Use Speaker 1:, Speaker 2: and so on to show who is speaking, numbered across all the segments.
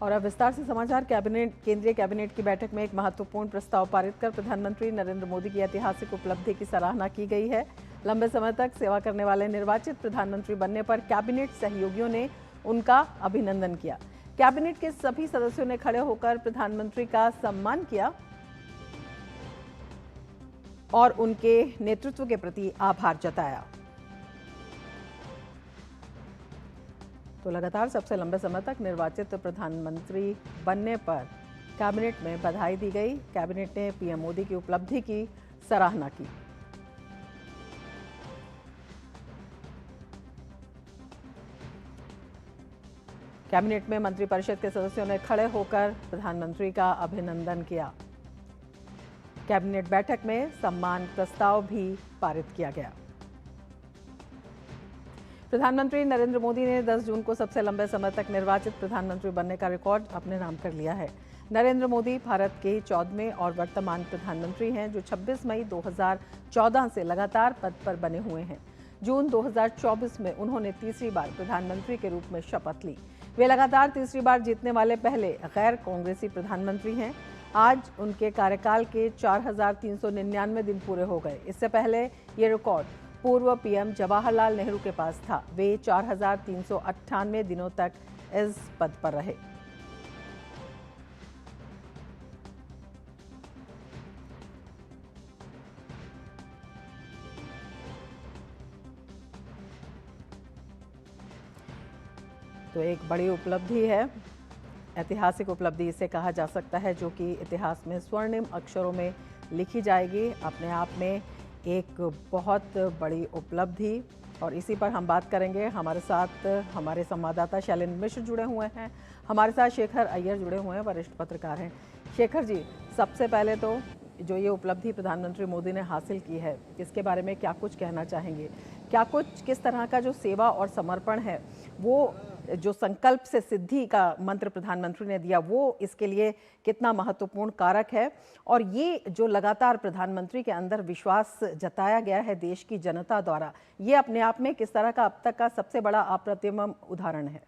Speaker 1: और अब विस्तार से समाचार। केंद्रीय कैबिनेट की बैठक में एक महत्वपूर्ण प्रस्ताव पारित कर प्रधानमंत्री नरेंद्र मोदी की ऐतिहासिक उपलब्धि की सराहना की गई है। लंबे समय तक सेवा करने वाले निर्वाचित प्रधानमंत्री बनने पर कैबिनेट सहयोगियों ने उनका अभिनंदन किया। कैबिनेट के सभी सदस्यों ने खड़े होकर प्रधानमंत्री का सम्मान किया और उनके नेतृत्व के प्रति आभार जताया। तो लगातार सबसे लंबे समय तक निर्वाचित प्रधानमंत्री बनने पर कैबिनेट में बधाई दी गई। कैबिनेट ने पीएम मोदी की उपलब्धि की सराहना की। कैबिनेट में मंत्रिपरिषद के सदस्यों ने खड़े होकर प्रधानमंत्री का अभिनंदन किया। कैबिनेट बैठक में सम्मान प्रस्ताव भी पारित किया गया। प्रधानमंत्री नरेंद्र मोदी ने 10 जून को सबसे लंबे समय तक निर्वाचित प्रधानमंत्री बनने का रिकॉर्ड अपने नाम कर लिया है। नरेंद्र मोदी भारत के 14वें और वर्तमान प्रधानमंत्री हैं जो 26 मई 2014 से लगातार पद पर बने हुए हैं। जून 2024 में उन्होंने तीसरी बार प्रधानमंत्री के रूप में शपथ ली। वे लगातार तीसरी बार जीतने वाले पहले गैर कांग्रेसी प्रधानमंत्री हैं। आज उनके कार्यकाल के 4,399 दिन पूरे हो गए। इससे पहले ये रिकॉर्ड पूर्व पीएम जवाहरलाल नेहरू के पास था। वे 4,398 दिनों तक इस पद पर रहे। तो एक बड़ी उपलब्धि है, ऐतिहासिक उपलब्धि इसे कहा जा सकता है, जो कि इतिहास में स्वर्णिम अक्षरों में लिखी जाएगी। अपने आप में एक बहुत बड़ी उपलब्धि, और इसी पर हम बात करेंगे। हमारे साथ हमारे संवाददाता शैलेंद्र मिश्र जुड़े हुए हैं, हमारे साथ शेखर अय्यर जुड़े हुए हैं, वरिष्ठ पत्रकार हैं। शेखर जी, सबसे पहले तो जो ये उपलब्धि प्रधानमंत्री मोदी ने हासिल की है, इसके बारे में क्या कुछ कहना चाहेंगे? क्या कुछ किस तरह का जो सेवा और समर्पण है, वो जो संकल्प से सिद्धि का मंत्र प्रधानमंत्री ने दिया, वो इसके लिए कितना महत्वपूर्ण कारक है? और ये जो लगातार प्रधानमंत्री के अंदर विश्वास जताया गया है देश की जनता द्वारा, ये अपने आप में किस तरह का अब तक का सबसे बड़ा अप्रतिम उदाहरण है?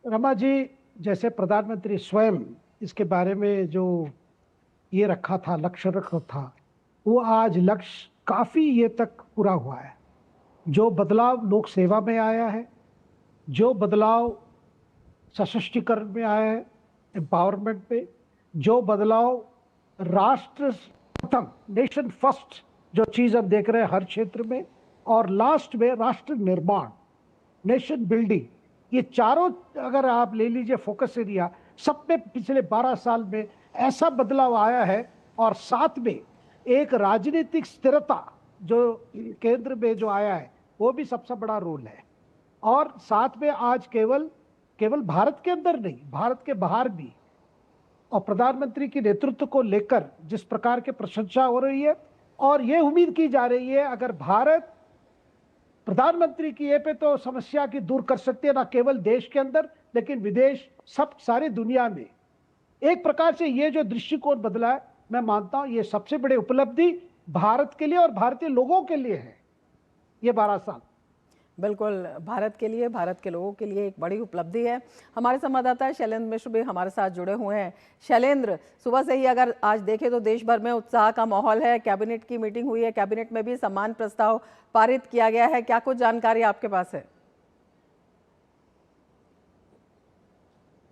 Speaker 2: रमा जी, जैसे प्रधानमंत्री स्वयं इसके बारे में जो ये रखा था, लक्ष्य रखा था, वो आज लक्ष्य काफी ये तक पूरा हुआ है। जो बदलाव लोक सेवा में आया है, जो बदलाव सशक्तिकरण में आया है, एम्पावरमेंट पे, जो बदलाव राष्ट्र प्रथम, नेशन फर्स्ट जो चीज हम देख रहे हैं हर क्षेत्र में, और लास्ट में राष्ट्र निर्माण, नेशन बिल्डिंग, ये चारों अगर आप ले लीजिए फोकस एरिया, सब में पिछले 12 साल में ऐसा बदलाव आया है। और साथ में एक राजनीतिक स्थिरता जो केंद्र में जो आया है, वो भी सबसे बड़ा रोल है। और साथ में आज केवल भारत के अंदर नहीं, भारत के बाहर भी, और प्रधानमंत्री के नेतृत्व को लेकर जिस प्रकार की प्रशंसा हो रही है, और ये उम्मीद की जा रही है अगर भारत प्रधानमंत्री की ये पे तो समस्या की दूर कर सकते हैं, ना केवल देश के अंदर लेकिन विदेश, सब सारी दुनिया में। एक प्रकार से ये जो दृष्टिकोण बदला है, मैं मानता हूं ये सबसे बड़ी उपलब्धि भारत के लिए और भारतीय लोगों के लिए है, ये 12 साल।
Speaker 1: बिल्कुल, भारत के लिए, भारत के लोगों के लिए एक बड़ी उपलब्धि है। हमारे संवाददाता शैलेंद्र मिश्र भी हमारे साथ जुड़े हुए हैं। शैलेंद्र, सुबह से ही अगर आज देखें तो देश भर में उत्साह का माहौल है। कैबिनेट की मीटिंग हुई है, कैबिनेट में भी सम्मान प्रस्ताव पारित किया गया है। क्या कुछ जानकारी आपके पास है?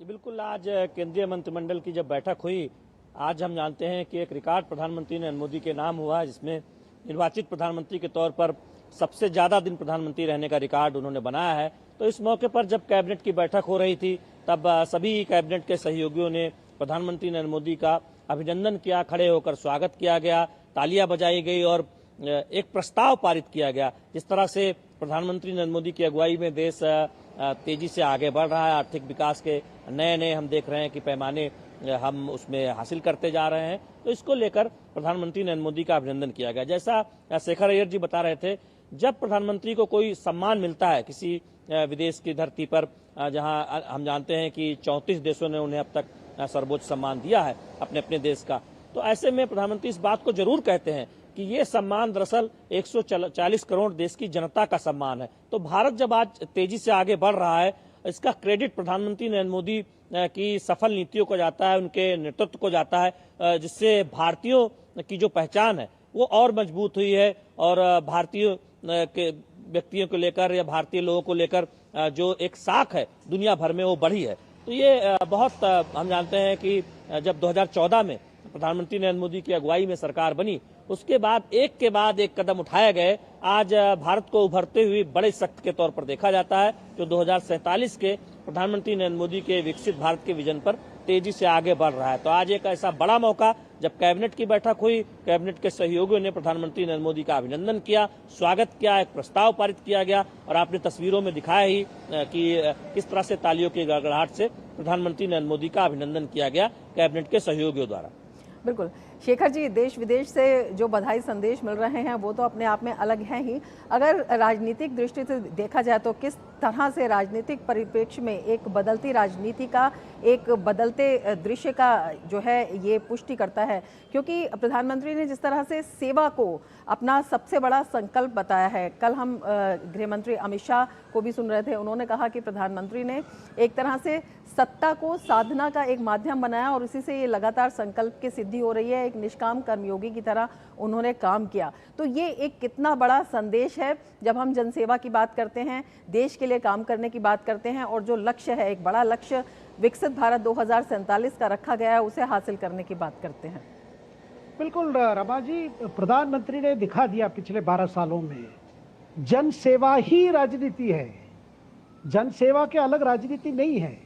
Speaker 3: बिल्कुल, आज केंद्रीय मंत्रिमंडल की जब बैठक हुई, आज हम जानते हैं कि एक रिकॉर्ड प्रधानमंत्री नरेंद्र मोदी के नाम हुआ, जिसमें निर्वाचित प्रधानमंत्री के तौर पर सबसे ज्यादा दिन प्रधानमंत्री रहने का रिकॉर्ड उन्होंने बनाया है। तो इस मौके पर जब कैबिनेट की बैठक हो रही थी, तब सभी कैबिनेट के सहयोगियों ने प्रधानमंत्री नरेंद्र मोदी का अभिनंदन किया, खड़े होकर स्वागत किया गया, तालियां बजाई गई और एक प्रस्ताव पारित किया गया। जिस तरह से प्रधानमंत्री नरेंद्र मोदी की अगुवाई में देश तेजी से आगे बढ़ रहा है, आर्थिक विकास के नए हम देख रहे हैं कि पैमाने हम उसमें हासिल करते जा रहे हैं, तो इसको लेकर प्रधानमंत्री नरेंद्र मोदी का अभिनंदन किया गया। जैसा शेखर अय्यर जी बता रहे थे, जब प्रधानमंत्री को कोई सम्मान मिलता है किसी विदेश की धरती पर, जहां हम जानते हैं कि 34 देशों ने उन्हें अब तक सर्वोच्च सम्मान दिया है अपने अपने देश का, तो ऐसे में प्रधानमंत्री इस बात को जरूर कहते हैं कि ये सम्मान दरअसल 140 करोड़ देश की जनता का सम्मान है। तो भारत जब आज तेजी से आगे बढ़ रहा है इसका क्रेडिट प्रधानमंत्री नरेंद्र मोदी की सफल नीतियों को जाता है, उनके नेतृत्व को जाता है, जिससे भारतीयों की जो पहचान है वो और मजबूत हुई है और भारतीय के व्यक्तियों को लेकर या भारतीय लोगों को लेकर जो एक साख है दुनिया भर में वो बढ़ी है। तो ये बहुत हम जानते हैं कि जब 2014 में प्रधानमंत्री नरेंद्र मोदी की अगुवाई में सरकार बनी, उसके बाद एक कदम उठाए गए। आज भारत को उभरते हुए बड़े शक्ति के तौर पर देखा जाता है, जो 2047 के प्रधानमंत्री नरेंद्र मोदी के विकसित भारत के विजन पर तेजी से आगे बढ़ रहा है। तो आज एक ऐसा बड़ा मौका, जब कैबिनेट की बैठक हुई, कैबिनेट के सहयोगियों ने प्रधानमंत्री नरेंद्र मोदी का अभिनंदन किया, स्वागत किया, एक प्रस्ताव पारित किया गया और आपने तस्वीरों में दिखाया ही कि किस तरह से तालियों की गड़गड़ाहट से प्रधानमंत्री नरेंद्र मोदी का अभिनंदन किया गया कैबिनेट के सहयोगियों द्वारा।
Speaker 1: बिल्कुल शेखर जी, देश विदेश से जो बधाई संदेश मिल रहे हैं वो तो अपने आप में अलग हैं ही। अगर राजनीतिक दृष्टि से देखा जाए तो किस तरह से राजनीतिक परिप्रेक्ष्य में एक बदलती राजनीति का, एक बदलते दृश्य का जो है ये पुष्टि करता है, क्योंकि प्रधानमंत्री ने जिस तरह से सेवा को अपना सबसे बड़ा संकल्प बताया है। कल हम गृह मंत्री अमित शाह को भी सुन रहे थे, उन्होंने कहा कि प्रधानमंत्री ने एक तरह से सत्ता को साधना का एक माध्यम बनाया और इसी से ये लगातार संकल्प की सिद्धि हो रही है। एक निष्काम कर्मयोगी की तरह उन्होंने काम किया। तो ये एक कितना बड़ा संदेश है जब हम जनसेवा की बात करते हैं, देश के लिए काम करने की बात करते हैं और जो लक्ष्य है, एक बड़ा लक्ष्य विकसित भारत 2047 का रखा गया है, उसे हासिल करने की बात करते हैं।
Speaker 2: बिल्कुल रमा जी, प्रधानमंत्री ने दिखा दिया पिछले 12 सालों में जन सेवा ही राजनीति है, जन सेवा के अलग राजनीति नहीं है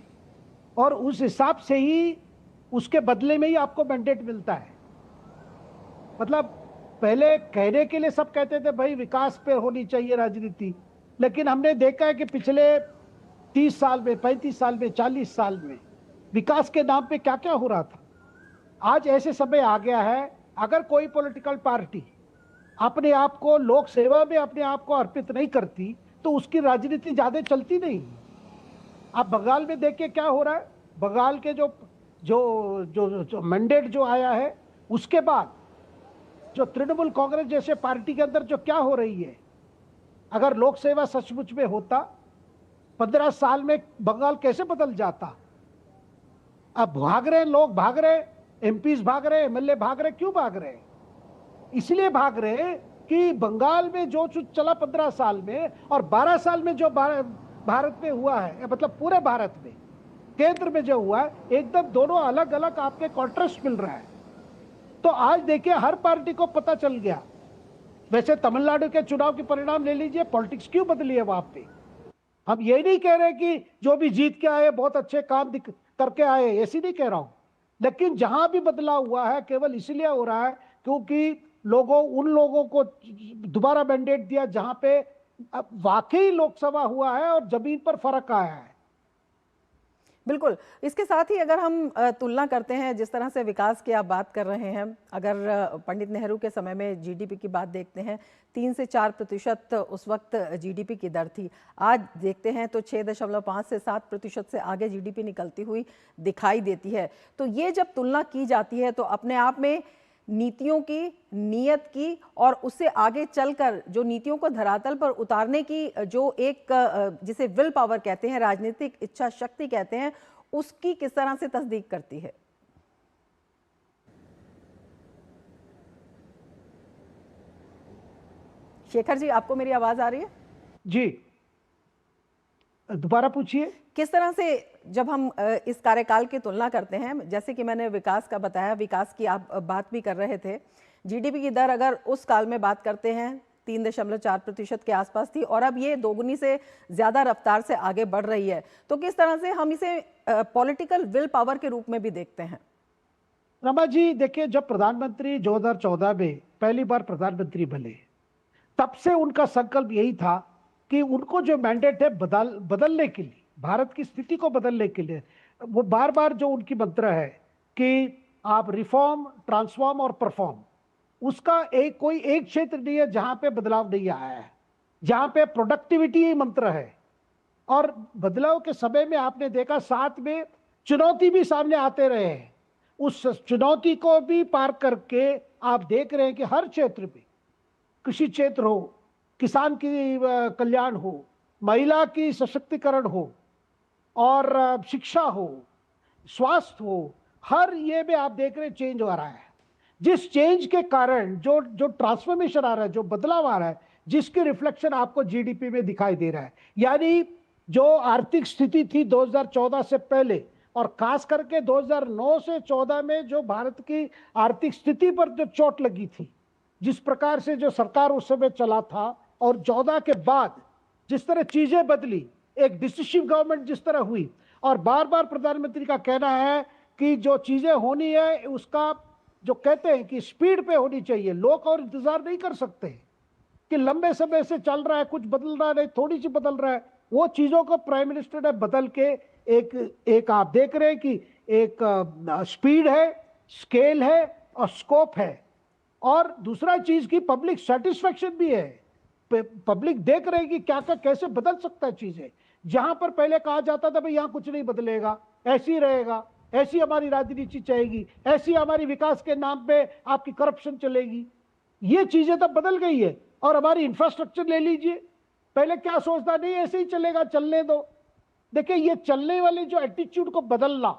Speaker 2: और उस हिसाब से ही उसके बदले में ही आपको मैंडेट मिलता है। मतलब पहले कहने के लिए सब कहते थे भाई विकास पे होनी चाहिए राजनीति, लेकिन हमने देखा है कि पिछले 30 साल में, 35 साल में, 40 साल में विकास के नाम पे क्या क्या हो रहा था। आज ऐसे समय आ गया है, अगर कोई पॉलिटिकल पार्टी अपने आप को लोक सेवा में अपने आप को अर्पित नहीं करती तो उसकी राजनीति ज्यादा चलती नहीं। आप बंगाल में देखिए क्या हो रहा है। बंगाल के जो जो जो, जो मैंडेट जो आया है, उसके बाद जो तृणमूल कांग्रेस जैसे पार्टी के अंदर जो क्या हो रही है, अगर लोक सेवा सचमुच में होता 15 साल में बंगाल कैसे बदल जाता। अब भाग रहे लोग, भाग रहे एमपीज, भाग रहे एमएलए, भाग रहे। क्यों भाग रहे? इसलिए भाग रहे कि बंगाल में जो चला 15 साल में और 12 साल में जो भारत में हुआ है, मतलब पूरे भारत में केंद्र में जो हुआ है, एकदम दोनों अलग अलग आपके कॉन्ट्रास्ट मिल रहा है। तो आज देखिए हर पार्टी को पता चल गया। वैसे तमिलनाडु के चुनाव के परिणाम ले लीजिए, पॉलिटिक्स क्यों बदली है वहां पे। हम ये नहीं कह रहे कि जो भी जीत के आए बहुत अच्छे काम करके आए, ऐसी नहीं कह रहा हूं, लेकिन जहां भी बदलाव हुआ है केवल इसलिए हो रहा है क्योंकि उन लोगों को दोबारा मैंडेट दिया जहां पे अब वाकई लोकसभा हुआ है और जमीन पर फर्क आया है।
Speaker 1: बिल्कुल, इसके साथ ही अगर हम तुलना करते हैं, जिस तरह से विकास की आप बात कर रहे हैं, अगर पंडित नेहरू के समय में जीडीपी की बात देखते हैं, 3 से 4% उस वक्त जीडीपी की दर थी। आज देखते हैं तो 6.5 से 7% से आगे जीडीपी निकलती हुई दिखाई देती है। तो ये जब तुलना की जाती है तो अपने आप में नीतियों की, नीयत की और उससे आगे चलकर जो नीतियों को धरातल पर उतारने की जो एक जिसे विल पावर कहते हैं, राजनीतिक इच्छा शक्ति कहते हैं, उसकी किस तरह से तस्दीक करती है। शेखर जी, आपको मेरी आवाज आ रही है?
Speaker 2: जी, दोबारा पूछिए।
Speaker 1: किस तरह से जब हम इस कार्यकाल की तुलना करते हैं, जैसे कि मैंने विकास का बताया, विकास की आप बात भी कर रहे थे, जीडीपी की दर अगर उस काल में बात करते हैं 3.4% के आसपास थी और अब ये दोगुनी से ज्यादा रफ्तार से आगे बढ़ रही है, तो किस तरह से हम इसे पॉलिटिकल विल पावर के रूप में भी देखते हैं?
Speaker 2: रमा जी देखिए, जब प्रधानमंत्री 2014 में पहली बार प्रधानमंत्री बने, तब से उनका संकल्प यही था कि उनको जो मैंडेट है बदलने के लिए, भारत की स्थिति को बदलने के लिए, वो बार बार जो उनकी मंत्र है कि आप रिफॉर्म, ट्रांसफॉर्म और परफॉर्म, उसका कोई एक क्षेत्र नहीं है जहां पे बदलाव नहीं आया है, जहां पे प्रोडक्टिविटी ही मंत्र है। और बदलाव के समय में आपने देखा साथ में चुनौती भी सामने आते रहे हैं। उस चुनौती को भी पार करके आप देख रहे हैं कि हर क्षेत्र में, कृषि क्षेत्र हो, किसान की कल्याण हो, महिला की सशक्तिकरण हो, और शिक्षा हो, स्वास्थ्य हो, हर ये में आप देख रहे हैं चेंज हो रहा है। जिस चेंज के कारण जो जो ट्रांसफॉर्मेशन आ रहा है, जो बदलाव आ रहा है, जिसके रिफ्लेक्शन आपको जीडीपी में दिखाई दे रहा है। यानी जो आर्थिक स्थिति थी 2014 से पहले और खास करके 2009 से 14 में जो भारत की आर्थिक स्थिति पर जो चोट लगी थी, जिस प्रकार से जो सरकार उस समय चला था, और 14 के बाद जिस तरह चीजें बदली, एक डिसिसिव गवर्नमेंट जिस तरह हुई, और बार बार प्रधानमंत्री का कहना है कि जो चीजें होनी है उसका जो कहते हैं कि स्पीड पे होनी चाहिए। लोग और इंतजार नहीं कर सकते कि लंबे समय से चल रहा है, कुछ बदल रहा है, थोड़ी सी बदल रहा है। वो चीजों को प्राइम मिनिस्टर ने बदल के एक आप देख रहे हैं कि एक स्पीड है, स्केल है और स्कोप है। और दूसरा चीज की पब्लिक सेटिस्फेक्शन भी है। पब्लिक देख रहे हैं कि क्या क्या कैसे बदल सकता है चीजें। जहां पर पहले कहा जाता था भाई यहां कुछ नहीं बदलेगा, ऐसी रहेगा, ऐसी हमारी राजनीति चलेगी, ऐसी हमारी विकास के नाम पे आपकी करप्शन चलेगी, ये चीजें तो बदल गई है। और हमारी इंफ्रास्ट्रक्चर ले लीजिए, पहले क्या सोचता, नहीं ऐसे ही चलेगा, चलने दो। देखिए ये चलने वाले जो एटीट्यूड को बदलना,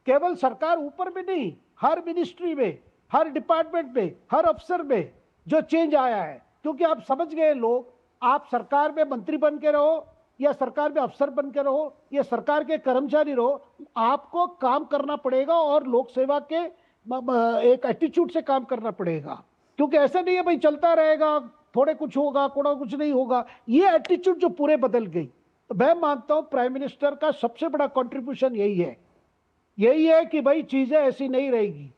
Speaker 2: केवल सरकार ऊपर में नहीं, हर मिनिस्ट्री में, हर डिपार्टमेंट में, हर अफसर में जो चेंज आया है। क्योंकि आप समझ गए लोग, आप सरकार में मंत्री बन के रहो या सरकार में अफसर बन के रहो या सरकार के कर्मचारी रहो, आपको काम करना पड़ेगा और लोक सेवा के एक एटीट्यूड से काम करना पड़ेगा। क्योंकि ऐसा नहीं है भाई चलता रहेगा, थोड़े कुछ होगा, थोड़ा कुछ नहीं होगा। ये एटीट्यूड जो पूरे बदल गई, तो मैं मानता हूं प्राइम मिनिस्टर का सबसे बड़ा कंट्रीब्यूशन यही है कि भाई चीजें ऐसी नहीं रहेगी।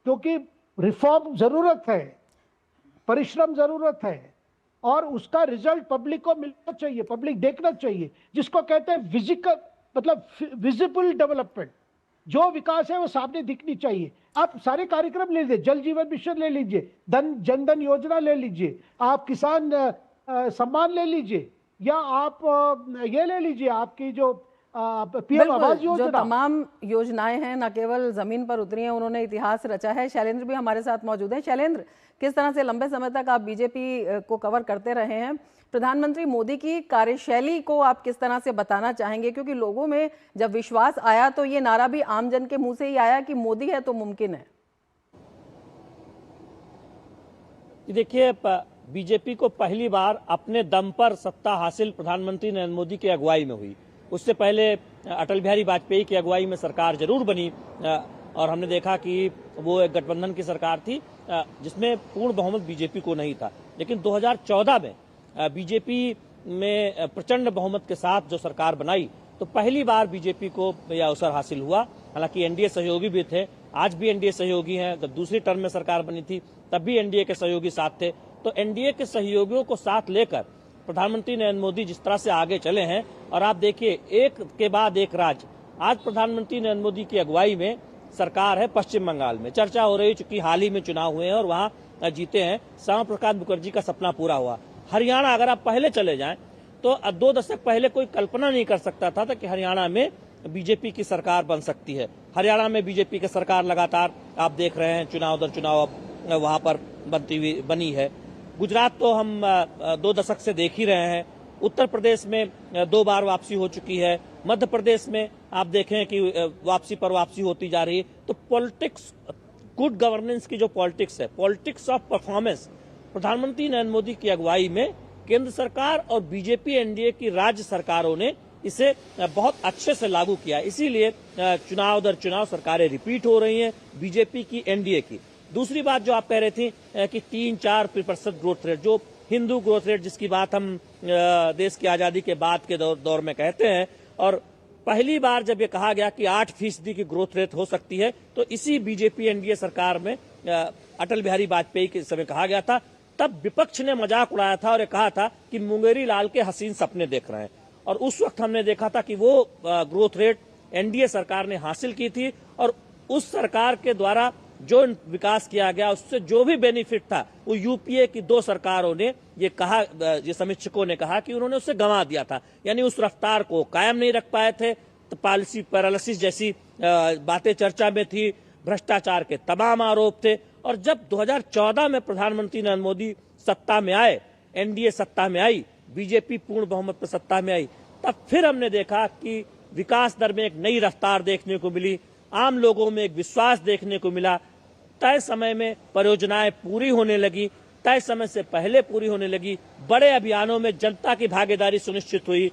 Speaker 2: क्योंकि रिफॉर्म जरूरत है, परिश्रम जरूरत है, और उसका रिजल्ट पब्लिक को मिलना चाहिए, पब्लिक देखना चाहिए, जिसको कहते हैं फिजिकल, मतलब विजिबल डेवलपमेंट। जो विकास है वो सामने दिखनी चाहिए। आप सारे कार्यक्रम ले लीजिए, जल जीवन मिशन ले लीजिए, जनधन योजना ले लीजिए, आप किसान सम्मान ले लीजिए, या आप ये ले लीजिए आपकी जो पीएम आवास योजना।
Speaker 1: जो तमाम योजनाएं हैं न केवल जमीन पर उतरी हैं, उन्होंने इतिहास रचा है। शैलेंद्र भी हमारे साथ मौजूद हैं। शैलेंद्र, किस तरह से लंबे समय तक आप बीजेपी को कवर करते रहे हैं, प्रधानमंत्री मोदी की कार्यशैली को आप किस तरह से बताना चाहेंगे? क्योंकि लोगों में जब विश्वास आया तो ये नारा भी आमजन के मुंह से ही आया कि मोदी है तो मुमकिन है।
Speaker 3: देखिए, बीजेपी को पहली बार अपने दम पर सत्ता हासिल प्रधानमंत्री नरेंद्र मोदी की अगुवाई में हुई। उससे पहले अटल बिहारी वाजपेयी की अगुवाई में सरकार जरूर बनी, और हमने देखा कि वो एक गठबंधन की सरकार थी जिसमें पूर्ण बहुमत बीजेपी को नहीं था। लेकिन 2014 में बीजेपी में प्रचंड बहुमत के साथ जो सरकार बनाई, तो पहली बार बीजेपी को यह अवसर हासिल हुआ। हालांकि एनडीए सहयोगी भी थे, आज भी एनडीए सहयोगी हैं। जब दूसरी टर्म में सरकार बनी थी तब भी एनडीए के सहयोगी साथ थे। तो एनडीए के सहयोगियों को साथ लेकर प्रधानमंत्री नरेंद्र मोदी जिस तरह से आगे चले हैं, और आप देखिए एक के बाद एक राज्य, आज प्रधानमंत्री नरेंद्र मोदी की अगुवाई में सरकार है पश्चिम बंगाल में। चर्चा हो रही, चूंकि हाल ही में चुनाव हुए हैं और वहां जीते हैं, श्यामा प्रसाद मुखर्जी का सपना पूरा हुआ। हरियाणा अगर आप पहले चले जाएं तो 2 दशक पहले कोई कल्पना नहीं कर सकता था कि हरियाणा में बीजेपी की सरकार बन सकती है। हरियाणा में बीजेपी की सरकार लगातार आप देख रहे हैं, चुनाव दर चुनाव वहां पर बनी है। गुजरात तो हम 2 दशक से देख ही रहे हैं। उत्तर प्रदेश में 2 बार वापसी हो चुकी है। मध्य प्रदेश में आप देखें कि वापसी पर वापसी होती जा रही है। तो पॉलिटिक्स, गुड गवर्नेंस की जो पॉलिटिक्स है, पॉलिटिक्स ऑफ परफॉर्मेंस, प्रधानमंत्री नरेंद्र मोदी की अगुवाई में केंद्र सरकार और बीजेपी एनडीए की राज्य सरकारों ने इसे बहुत अच्छे से लागू किया। इसीलिए चुनाव दर चुनाव सरकारें रिपीट हो रही हैं बीजेपी की, एनडीए की। दूसरी बात जो आप कह रहे थे कि 3-4% ग्रोथ रेट, जो हिंदू ग्रोथ रेट जिसकी बात हम देश की आजादी के बाद के दौर में कहते हैं, और पहली बार जब ये कहा गया कि 8% की ग्रोथ रेट हो सकती है, तो इसी बीजेपी एनडीए सरकार में अटल बिहारी वाजपेयी के समय कहा गया था। तब विपक्ष ने मजाक उड़ाया था और ये कहा था कि मुंगेरी लाल के हसीन सपने देख रहे हैं। और उस वक्त हमने देखा था कि वो ग्रोथ रेट एनडीए सरकार ने हासिल की थी, और उस सरकार के द्वारा जो विकास किया गया उससे जो भी बेनिफिट था वो यूपीए की 2 सरकारों ने ये कहा, ये समीक्षकों ने कहा कि उन्होंने उससे गंवा दिया था। यानी उस रफ्तार को कायम नहीं रख पाए थे। तो पॉलिसी पैरालिसिस जैसी बातें चर्चा में थी, भ्रष्टाचार के तमाम आरोप थे। और जब 2014 में प्रधानमंत्री नरेंद्र मोदी सत्ता में आए, एनडीए सत्ता में आई, बीजेपी पूर्ण बहुमत पर सत्ता में आई, तब फिर हमने देखा कि विकास दर में एक नई रफ्तार देखने को मिली, आम लोगों में एक विश्वास देखने को मिला। तय समय में परियोजनाएं पूरी होने लगी, तय समय से पहले पूरी होने लगी। बड़े अभियानों में जनता की भागीदारी सुनिश्चित हुई।